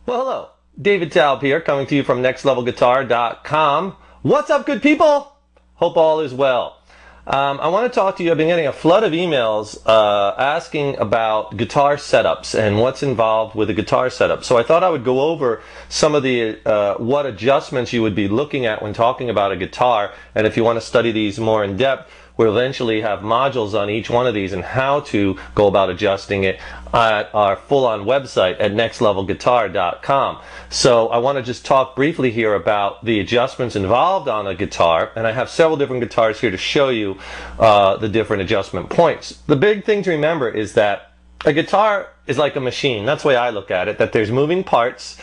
Well, hello. David Taub here, coming to you from nextlevelguitar.com. What's up, good people? Hope all is well. I want to talk to you. I've been getting a flood of emails asking about guitar setups and what's involved with a guitar setup. So I thought I would go over some of the what adjustments you would be looking at when talking about a guitar. And if you want to study these more in depth, we'll eventually have modules on each one of these and how to go about adjusting it at our full-on website at nextlevelguitar.com. So I want to just talk briefly here about the adjustments involved on a guitar, and I have several different guitars here to show you the different adjustment points. The big thing to remember is that a guitar is like a machine. That's the way I look at it, that there's moving parts,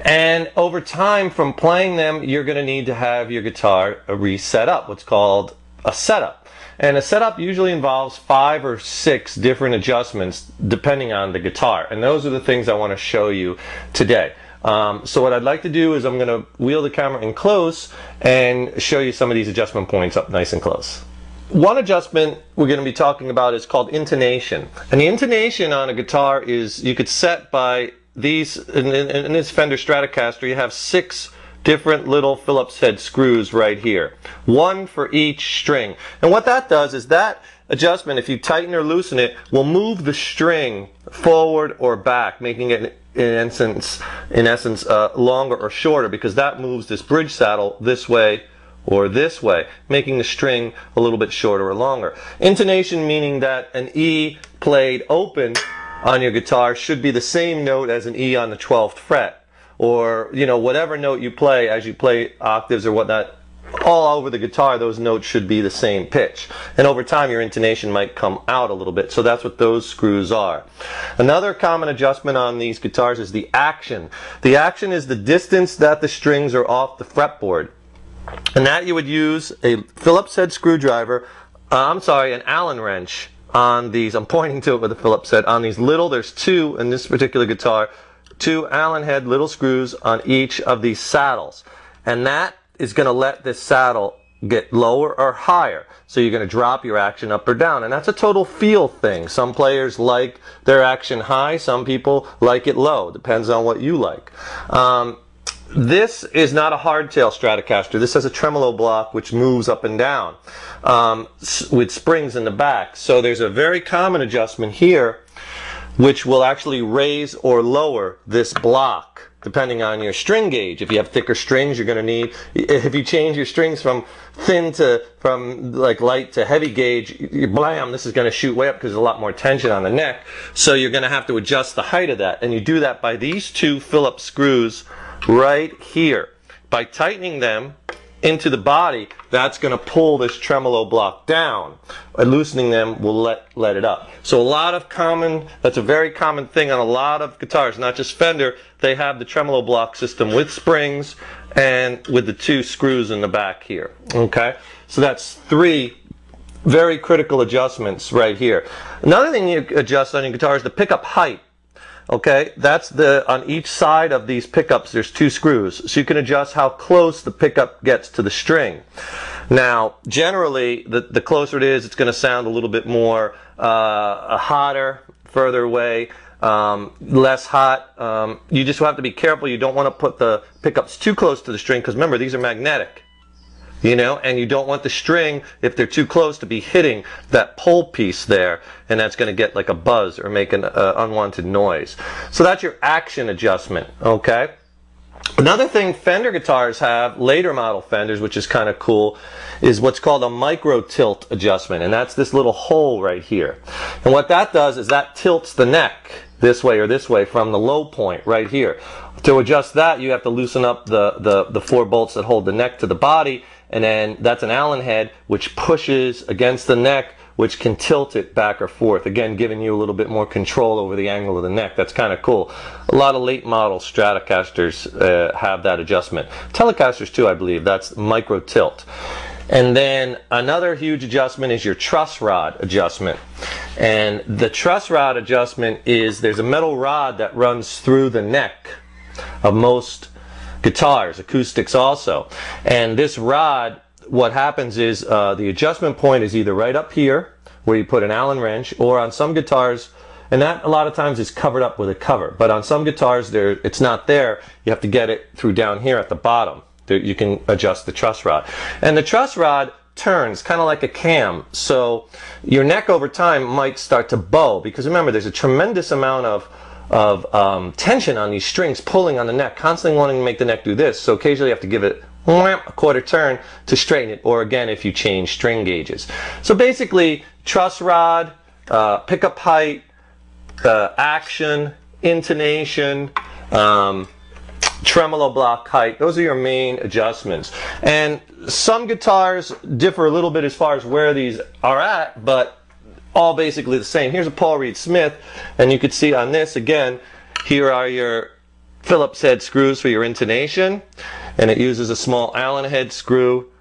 and over time from playing them you're going to need to have your guitar reset up, what's called a setup. And a setup usually involves 5 or 6 different adjustments depending on the guitar. And those are the things I want to show you today. So what I'd like to do is I'm going to wheel the camera in close and show you some of these adjustment points up nice and close. One adjustment we're going to be talking about is called intonation. And the intonation on a guitar is, you could set by these, in this Fender Stratocaster you have 6 different little Phillips head screws right here, 1 for each string. And what that does is that adjustment, if you tighten or loosen it, will move the string forward or back, making it in essence longer or shorter, because that moves this bridge saddle this way or this way, making the string a little bit shorter or longer. Intonation meaning that an E played open on your guitar should be the same note as an E on the 12th fret. Or, you know, whatever note you play as you play octaves or whatnot, all over the guitar, those notes should be the same pitch. And over time, your intonation might come out a little bit. So that's what those screws are. Another common adjustment on these guitars is the action. The action is the distance that the strings are off the fretboard. And that you would use a Phillips head screwdriver, an Allen wrench on these. I'm pointing to it with a Phillips head. On these little, there's 2 in this particular guitar, 2 Allen head little screws on each of these saddles, and that is going to let this saddle get lower or higher. So you're going to drop your action up or down, and that's a total feel thing. Some players like their action high, some people like it low. Depends on what you like. This is not a hardtail Stratocaster. This has a tremolo block which moves up and down with springs in the back. So there's a very common adjustment here which will actually raise or lower this block depending on your string gauge. If you have thicker strings, you're going to need, if you change your strings from light to heavy gauge, blam, this is going to shoot way up because there's a lot more tension on the neck. So you're going to have to adjust the height of that, and you do that by these 2 Phillips screws right here. By tightening them into the body, that's going to pull this tremolo block down. And loosening them will let it up. So that's a very common thing on a lot of guitars, not just Fender. They have the tremolo block system with springs and with the 2 screws in the back here. Okay, so that's 3 very critical adjustments right here. Another thing you adjust on your guitar is the pickup height. Okay, that's on each side of these pickups there's 2 screws, so you can adjust how close the pickup gets to the string. Now, generally, the closer it is, it's going to sound a little bit more hotter, further away, less hot. You just have to be careful. You don't want to put the pickups too close to the string, because remember, these are magnetic. You know, and you don't want the string, if they're too close, to be hitting that pole piece there, and that's going to get like a buzz or make an unwanted noise. So that's your action adjustment, okay? Another thing Fender guitars have, later model Fenders, which is kind of cool, is what's called a micro tilt adjustment, and that's this little hole right here. And what that does is that tilts the neck this way or this way from the low point right here. To adjust that, you have to loosen up the 4 bolts that hold the neck to the body, and then that's an Allen head which pushes against the neck, which can tilt it back or forth, again giving you a little bit more control over the angle of the neck. That's kind of cool. A lot of late model Stratocasters have that adjustment. Telecasters too, I believe. That's micro tilt. And then another huge adjustment is your truss rod adjustment. And the truss rod adjustment is, there's a metal rod that runs through the neck of most guitars, acoustics also. And this rod, what happens is the adjustment point is either right up here, where you put an Allen wrench, or on some guitars and that a lot of times is covered up with a cover. But on some guitars, it's not there. You have to get it through down here at the bottom. You can adjust the truss rod. And the truss rod turns kind of like a cam, so your neck over time might start to bow, because remember, there's a tremendous amount of tension on these strings pulling on the neck, constantly wanting to make the neck do this. So occasionally you have to give it a quarter turn to straighten it, or again if you change string gauges. So basically, truss rod, pickup height, action, intonation, tremolo block height, those are your main adjustments. And some guitars differ a little bit as far as where these are at, but all basically the same. Here's a Paul Reed Smith, and you can see on this again, here are your Phillips head screws for your intonation, and it uses a small Allen head screw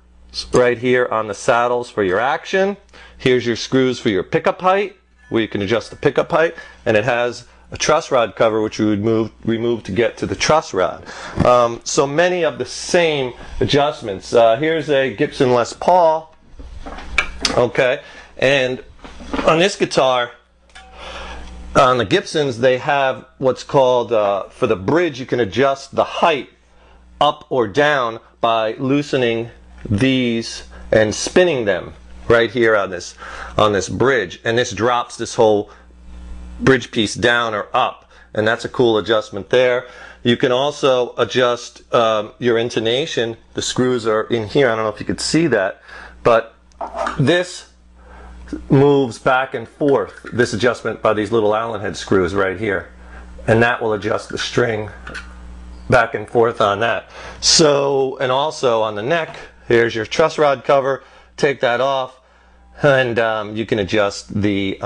right here on the saddles for your action. Here's your screws for your pickup height, where you can adjust the pickup height, and it has a truss rod cover which you would remove to get to the truss rod. So many of the same adjustments. Here's a Gibson Les Paul, okay, and on this guitar, on the Gibsons, they have what's called, for the bridge, you can adjust the height up or down by loosening these and spinning them right here on this bridge, and this drops this whole bridge piece down or up, and that's a cool adjustment there. You can also adjust your intonation. The screws are in here. I don't know if you could see that, but this moves back and forth, this adjustment, by these little Allen head screws right here, and that will adjust the string back and forth on that. So, and also on the neck, here's your truss rod cover. Take that off, and you can adjust the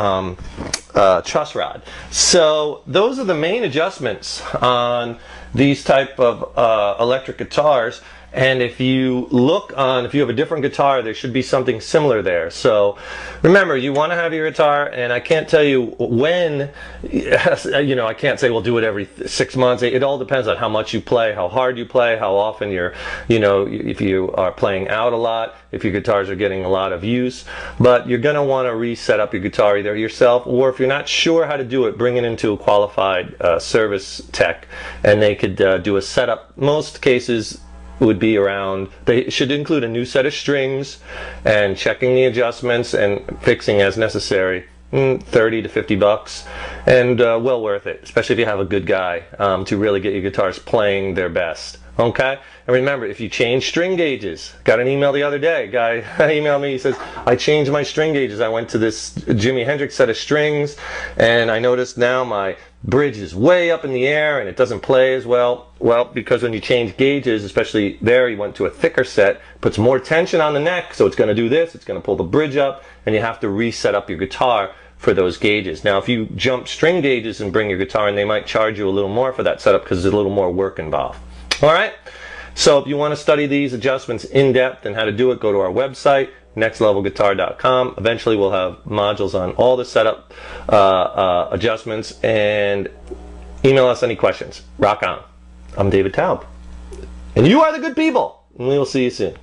truss rod. So those are the main adjustments on these type of electric guitars. And if you look on, if you have a different guitar, there should be something similar there. So remember, you want to have your guitar, and I can't tell you when, you know, I can't say we'll do it every 6 months. It all depends on how much you play, how hard you play, how often you're, you know, if you are playing out a lot, if your guitars are getting a lot of use. But you're going to want to reset up your guitar either yourself, or if you're not sure how to do it, bring it into a qualified service tech, and they could do a setup. Most cases would be around, they should include a new set of strings and checking the adjustments and fixing as necessary. 30 to 50 bucks, and well worth it, especially if you have a good guy to really get your guitars playing their best. Okay? And remember, if you change string gauges, got an email the other day, a guy emailed me, he says, I changed my string gauges. I went to this Jimi Hendrix set of strings, and I noticed now my bridge is way up in the air and it doesn't play as well. Well, because when you change gauges, especially there, you went to a thicker set, puts more tension on the neck, so it's going to do this, it's going to pull the bridge up, and you have to reset up your guitar for those gauges. Now, if you jump string gauges and bring your guitar in, they might charge you a little more for that setup because there's a little more work involved. All right? So if you want to study these adjustments in depth and how to do it, go to our website, nextlevelguitar.com. Eventually we'll have modules on all the setup adjustments, and email us any questions. Rock on. I'm David Taub. And you are the good people. And we will see you soon.